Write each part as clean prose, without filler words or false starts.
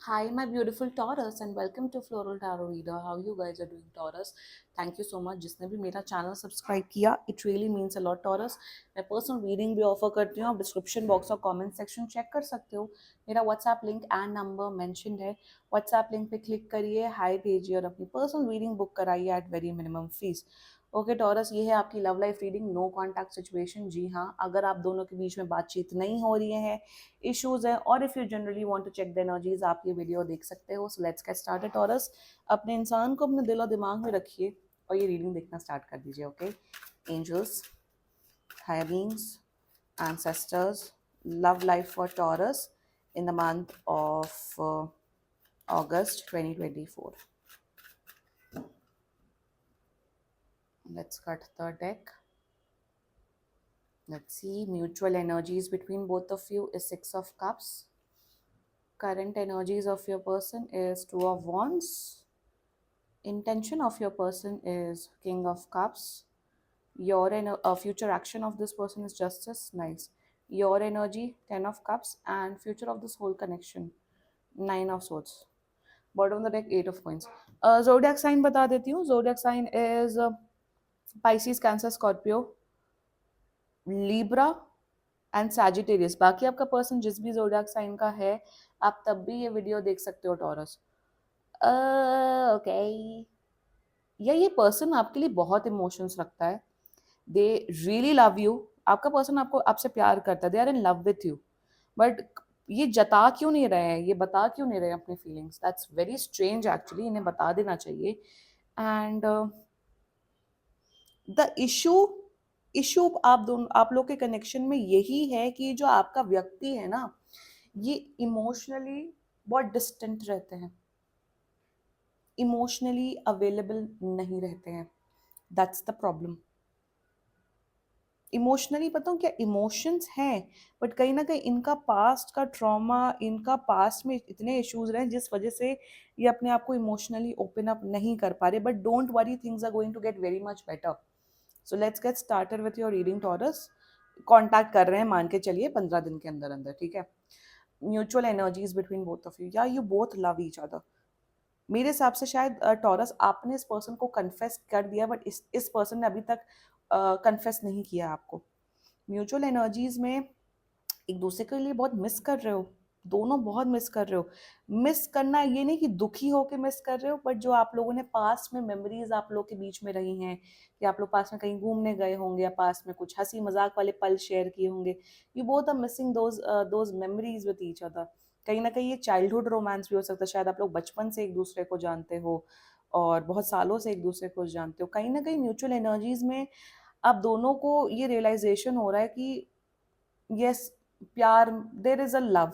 Hi, my beautiful Taurus, and welcome to Floral Tarot Reader. How you guys are doing, Taurus? Thank you so much. जिसने भी मेरा channel subscribe किया, it really means a lot, Taurus. मैं personal reading भी offer करती हूँ. आप description box और कमेंट सेक्शन चेक कर सकते हो. मेरा WhatsApp link and number mentioned है. व्हाट्सएप लिंक पे क्लिक करिए, हाई भेजिए और अपनी पर्सनल रीडिंग बुक कराइए at very minimum fees. Okay Taurus, ये है आपकी love life reading. No contact situation. जी हाँ, अगर आप दोनों के बीच में बातचीत नहीं हो रही है, इश्यूज है, और if you generally want to check the energies, आप ये वीडियो देख सकते हो. So let's get started Taurus. अपने इंसान को अपने दिल और दिमाग में रखिए और ये रीडिंग देखना स्टार्ट कर दीजिए. Okay, angels, higher beings, ancestors, love life for Taurus in the month of August 2024. Let's cut the deck. Let's see. Mutual energies between both of you is Six of Cups. Current energies of your person is Two of Wands. Intention of your person is King of Cups. Your future action of this person is Justice. Nice. Your energy, Ten of Cups, and future of this whole connection, Nine of Swords. Bottom of the deck, Eight of Coins. Zodiac sign बता देती हूँ. Zodiac sign is Pisces, Cancer, Scorpio, Libra and Sagittarius. बाकी आपका person जिस भी जोडियाक sign का है, आप तब भी ये वीडियो देख सकते हो टॉरस. ओके, या ये पर्सन आपके लिए बहुत इमोशंस रखता है. They really love you. आपका पर्सन आपसे प्यार करता है. They are in love with you. But ये जता क्यों नहीं रहे हैं, ये बता क्यों नहीं रहे अपने feelings? That's very strange actually. इन्हें बता देना चाहिए. एंड द इशू आप लोग के कनेक्शन में यही है कि जो आपका व्यक्ति है ना, ये इमोशनली बहुत डिस्टेंट रहते हैं, इमोशनली अवेलेबल नहीं रहते हैं. That's the problem. इमोशनली पता हूँ क्या इमोशंस हैं, बट कहीं ना कहीं इनका पास्ट का ट्रॉमा, इनका पास्ट में इतने इश्यूज रहे जिस वजह से ये अपने आप को इमोशनली ओपन अप नहीं कर पा रहे. But don't worry, things are going to get very much better. So let's get started with your reading Taurus. Contact कर रहे हैं, मान के चलिए 15 दिन के अंदर अंदर. ठीक है. Mutual energies between both of you, या you both love each other. मेरे हिसाब से शायद टॉरस आपने इस पर्सन को कन्फेस कर दिया, बट इस पर्सन ने अभी तक कन्फेस नहीं किया आपको. म्यूचुअल एनर्जीज में एक दूसरे के लिए बहुत मिस कर रहे हो. दोनों बहुत मिस कर रहे हो. मिस करना ये नहीं कि दुखी होके मिस कर रहे हो, बट जो आप लोगों ने पास्ट में मेमोरीज आप लोग के बीच में रही हैं, या आप लोग पास में कहीं घूमने गए होंगे, या पास में कुछ हंसी मजाक वाले पल शेयर किए होंगे. You both are missing those memories with each other. कहीं ना कहीं ये चाइल्डहुड रोमांस भी हो सकता है. शायद आप लोग बचपन से एक दूसरे को जानते हो और बहुत सालों से एक दूसरे को जानते हो. कहीं ना कहीं म्यूचुअल एनर्जीज में आप दोनों को ये रियलाइजेशन हो रहा है कि यस, प्यार, देर इज अ लव.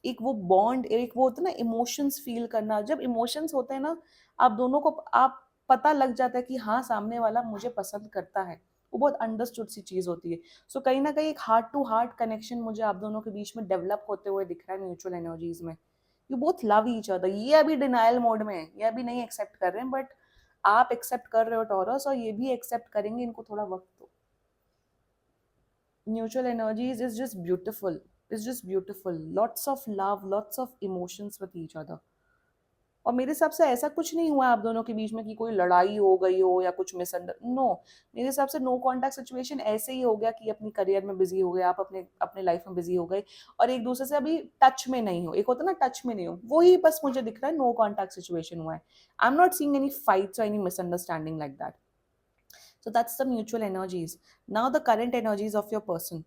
एक वो बॉन्ड, एक वो होता है ना इमोशंस फील करना. जब इमोशंस होते हैं ना, आप दोनों को आप पता लग जाता है कि हाँ, सामने वाला मुझे पसंद करता है. वो बहुत अंडरस्टूड सी चीज होती है. सो कहीं ना कहीं एक हार्ट टू हार्ट कनेक्शन मुझे आप दोनों के बीच में डेवलप होते हुए दिख रहा है म्यूचुअल एनर्जीज में. You both love each other. ये अभी डिनायल मोड में है, ये अभी नहीं एक्सेप्ट कर रहे हैं, बट आप एक्सेप्ट कर रहे हो टॉरस, और ये भी एक्सेप्ट करेंगे. इनको थोड़ा वक्त दो. Mutual energies is just beautiful. It's just beautiful. Lots of love, lots of emotions with each other. और मेरे हिसाब से ऐसा कुछ नहीं हुआ आप दोनों के बीच में कि कोई लड़ाई हो गई हो या कुछ मिसअंडर नो. मेरे हिसाब से नो कॉन्टैक्ट सिचुएशन ऐसे ही हो गया कि अपनी करियर में बिजी हो गए, आप अपने अपने लाइफ में बिजी हो गए और एक दूसरे से अभी टच में नहीं हो. एक होता ना टच में नहीं हो, वही बस मुझे दिख रहा है नो कॉन्टैक्ट सिचुएशन हुआ है. I am not seeing any fights और any misunderstanding like that. So that's the mutual energies. Now the current energies of your person.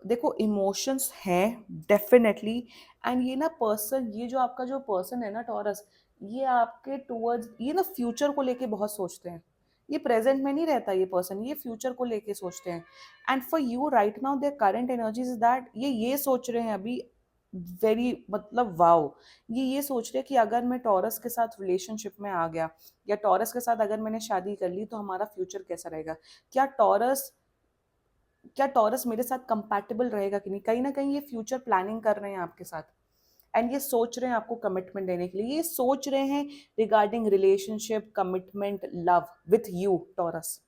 देखो, इमोशंस हैं डेफिनेटली. एंड ये ना पर्सन, ये जो आपका जो पर्सन है ना टॉरस, ये आपके टूवर्ड्स, ये ना फ्यूचर को लेके बहुत सोचते हैं. ये प्रेजेंट में नहीं रहता ये पर्सन, ये फ्यूचर को लेके सोचते हैं. And for you right now their current energies is that ये सोच रहे हैं अभी वेरी, मतलब वाओ, ये सोच रहे हैं कि अगर मैं टॉरस के साथ रिलेशनशिप में आ गया, या टॉरस के साथ अगर मैंने शादी कर ली, तो हमारा फ्यूचर कैसा रहेगा. क्या टॉरस क्या टॉरस मेरे साथ कंपैटिबल रहेगा कि नहीं. कहीं ना कहीं ये फ्यूचर प्लानिंग कर रहे हैं आपके साथ. एंड ये सोच रहे हैं आपको कमिटमेंट देने के लिए. ये सोच रहे हैं regarding relationship, commitment, love with you taurus.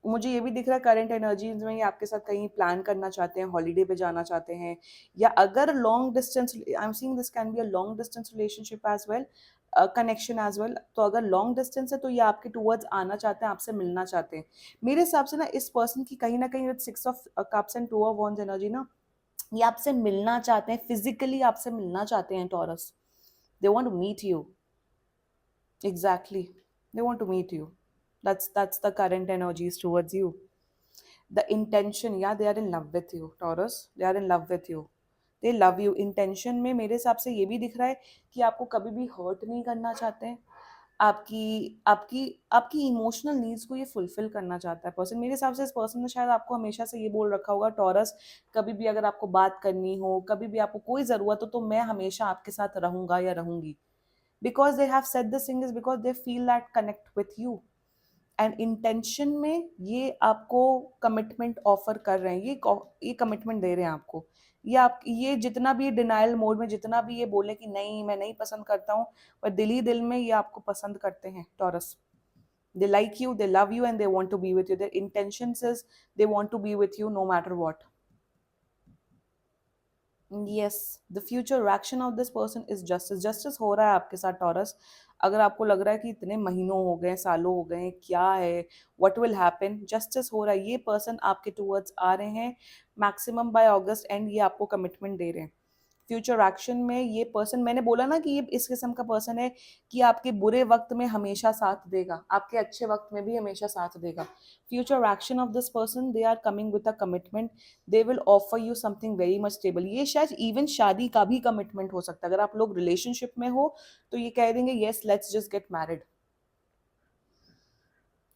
मुझे ये भी दिख रहा है करंट एनर्जीज में ये आपके साथ कहीं प्लान करना चाहते हैं, हॉलीडे पे जाना चाहते हैं, या अगर long distance, I am seeing this can be a long distance relationship as well, connection as well. तो अगर लॉन्ग डिस्टेंस है तो ये आपके टूवर्ड्स आना चाहते हैं, आपसे मिलना चाहते हैं। मेरे हिसाब से ना इस पर्सन की कहीं ना कहीं with 6 of cups and 2 of wands energy ना, ये आपसे मिलना चाहते हैं, फिजिकली आपसे मिलना चाहते हैं Taurus. They want to meet you. Exactly. They want to meet you. That's the current energies towards you. The intention, yeah, they are in love with you, Taurus. They are in love with you. They love you. Intention में मेरे हिसाब से ये भी दिख रहा है कि आपको कभी भी हर्ट नहीं करना चाहते हैं। आपकी आपकी आपकी इमोशनल नीड्स को ये फुलफिल करना चाहता है पर्सन। मेरे हिसाब से इस पर्सन ने शायद आपको हमेशा से ये बोल रखा होगा, टॉरस, कभी भी अगर आपको बात करनी हो, कभी भी आपको कोई ज़रूरत हो, तो मैं हमेशा आपके साथ रहूंगा या रहूंगी। because they have said this thing is because they feel that connect with you, and intention में ये आपको कमिटमेंट ऑफर कर रहे हैं, ये कमिटमेंट दे रहे हैं आपको। ये जितना भी डिनाइल मोड में, जितना भी ये बोले कि नहीं मैं नहीं पसंद करता हूँ, पर दिल ही दिल में ये आपको पसंद करते हैं Taurus. They like you, they love you, and they want to be with you. Their intentions is they want to be with you no matter what. Yes, the future action of this person is justice. Justice हो रहा है आपके साथ taurus. अगर आपको लग रहा है कि इतने महीनों हो गए, सालों हो गए, क्या है, व्हाट विल हैपन, जस्टिस हो रहा है। ये पर्सन आपके टूवर्ड्स आ रहे हैं, मैक्सिमम बाय अगस्त एंड ये आपको कमिटमेंट दे रहे हैं। फ्यूचर एक्शन में ये पर्सन, मैंने बोला ना कि ये इस किस्म का पर्सन है कि आपके बुरे वक्त में हमेशा साथ देगा, आपके अच्छे वक्त में भी हमेशा साथ देगा। Future action of this person, they are coming with a commitment. They will offer you something very much stable. ये शायद इवन शादी का भी कमिटमेंट हो सकता है। अगर आप लोग रिलेशनशिप में हो तो ये कह देंगे yes let's just get married.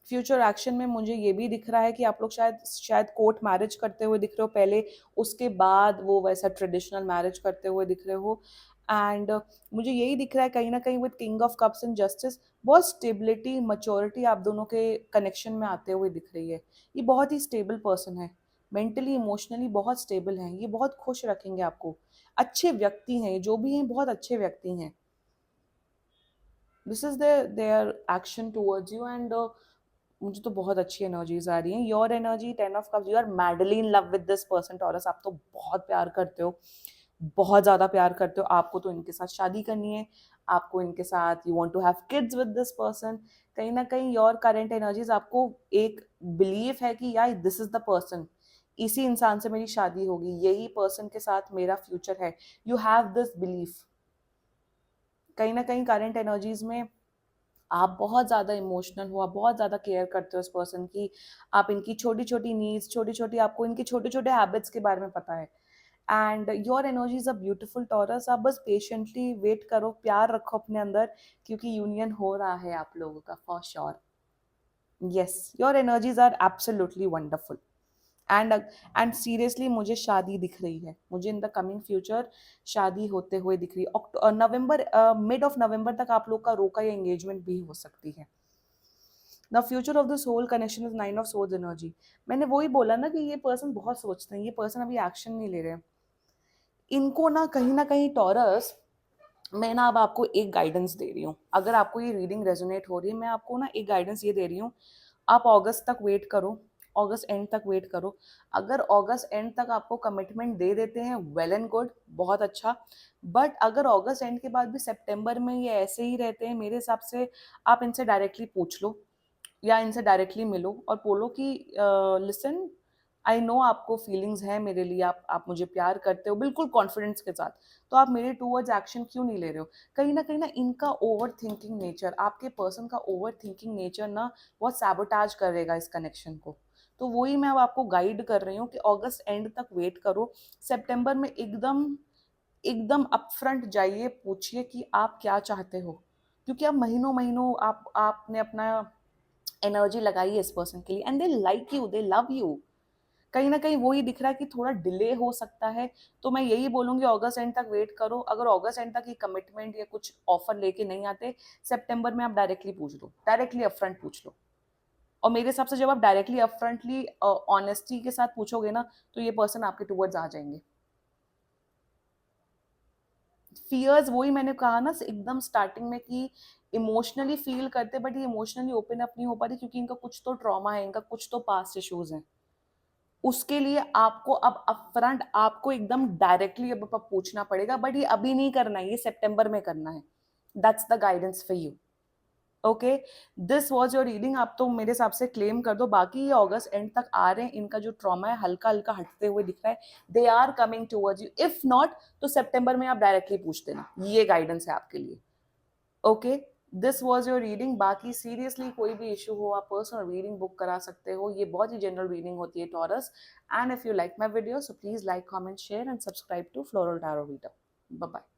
Future action में मुझे ये भी दिख रहा है कि आप लोग शायद शायद कोर्ट मैरिज करते हुए दिख रहे हो पहले, उसके बाद वो वैसा ट्रेडिशनल मैरिज करते हुए दिख रहे हो। एंड मुझे यही दिख रहा है कहीं ना कहीं with king of cups and justice, बहुत स्टेबिलिटी, मच्योरिटी आप दोनों के कनेक्शन में आते हुए दिख रही है। ये बहुत ही स्टेबल पर्सन है, मेंटली इमोशनली बहुत स्टेबल हैं, ये बहुत खुश रखेंगे आपको। अच्छे व्यक्ति हैं, जो भी हैं बहुत अच्छे व्यक्ति हैं। This is their action towards you, and मुझे तो बहुत अच्छी एनर्जीज आ रही हैं। Your energy 10 of cups, you are madly in love with this person Taurus. आप तो बहुत प्यार करते हो, बहुत ज़्यादा प्यार करते हो। आपको तो इनके साथ शादी करनी है, आपको इनके साथ, you want to have kids with this person. कहीं ना कहीं योर करंट एनर्जीज, आपको एक बिलीव है कि यार दिस इज द पर्सन, इसी इंसान से मेरी शादी होगी, यही पर्सन के साथ मेरा फ्यूचर है। You have this belief. कहीं ना कहीं करंट एनर्जीज में आप बहुत ज़्यादा इमोशनल हो, आप बहुत ज़्यादा केयर करते हो इस पर्सन की। आप इनकी छोटी छोटी नीड्स, छोटी छोटी, आपको इनके छोटे छोटे हैबिट्स के बारे में पता है। And your energies a beautiful taurus. आप बस पेशेंटली वेट करो, प्यार रखो अपने अंदर, क्योंकि यूनियन हो रहा है आप लोगों का for sure. Yes, your energies are absolutely wonderful. And seriously मुझे शादी दिख रही है, मुझे इन द कमिंग फ्यूचर शादी होते हुए दिख रही है। नवंबर, मिड ऑफ नवंबर तक आप लोग का रोका या एंगेजमेंट भी हो सकती है। The future of this whole connection is 9 of swords energy. मैंने वही बोला ना कि ये पर्सन बहुत सोचते हैं, ये पर्सन अभी एक्शन नहीं ले रहे। इनको ना कहीं टॉरस, मैं ना अब आपको एक गाइडेंस दे रही हूँ। अगर आपको ये रीडिंग रेजोनेट हो रही है, मैं आपको ना एक गाइडेंस ये दे रही हूँ। आप अगस्त तक वेट करो, अगस्त एंड तक वेट करो। अगर अगस्त एंड तक आपको कमिटमेंट दे देते हैं, वेल एंड गुड, बहुत अच्छा। बट अगर अगस्त एंड के बाद भी सितंबर में ये ऐसे ही रहते हैं, मेरे हिसाब से आप इनसे डायरेक्टली पूछ लो या इनसे डायरेक्टली मिलो और बोलो कि लिसन, आई नो आपको फीलिंग्स हैं मेरे लिए, आप मुझे प्यार करते हो, बिल्कुल कॉन्फिडेंस के साथ, तो आप मेरे टूवर्ड्स एक्शन क्यों नहीं ले रहे हो। कहीं ना इनका ओवर थिंकिंग नेचर, आपके पर्सन का ओवर थिंकिंग नेचर ना बहुत सैबोटाज करेगा इस कनेक्शन को। तो वही मैं अब आपको गाइड कर रही हूँ कि अगस्त एंड तक वेट करो। सितंबर में एकदम एकदम अपफ्रंट जाइए, पूछिए कि आप क्या चाहते हो, क्योंकि आप महीनों महीनों आपने अपना एनर्जी लगाई है इस पर्सन के लिए, and they like you, they love you. कहीं ना कहीं वही दिख रहा है कि थोड़ा डिले हो सकता है। तो मैं यही बोलूंगी अगस्त एंड तक वेट करो। अगर अगस्त एंड तक ये कमिटमेंट या कुछ ऑफर लेके नहीं आते, सितंबर में आप डायरेक्टली पूछ लो, डायरेक्टली अपफ्रंट पूछ लो। और मेरे हिसाब से जब आप डायरेक्टली अपफ्रंटली ऑनेस्टी के साथ पूछोगे ना, तो ये पर्सन आपके टुवर्ड्स आ जाएंगे। फियर्स वही मैंने कहा ना एकदम स्टार्टिंग में कि इमोशनली फील करते बट ये इमोशनली ओपन अप नहीं हो पा रही क्योंकि इनका कुछ तो ट्रॉमा है, इनका कुछ तो पास्ट इश्यूज हैं। उसके लिए आपको अब अपफ्रंट आपको एकदम डायरेक्टली अब पूछना पड़ेगा, बट ये अभी नहीं करना है, ये सितंबर में करना है। That's the guidance for you. Okay, this was your reading. आप तो मेरे हिसाब से क्लेम कर दो, बाकी ये अगस्त एंड तक आ रहे हैं, इनका जो ट्रॉमा है हल्का हल्का हटते हुए दिख रहा है, they are coming towards you. If not तो सितंबर में आप डायरेक्टली पूछ देना, ये गाइडेंस है आपके लिए। Okay, this was your reading. बाकी सीरियसली कोई भी इशू हो आप पर्सनल रीडिंग बुक करा सकते हो, ये बहुत ही जनरल रीडिंग होती है Taurus. And if you like my video so please like comment share and subscribe to Floral Tarot Reader. Bye bye.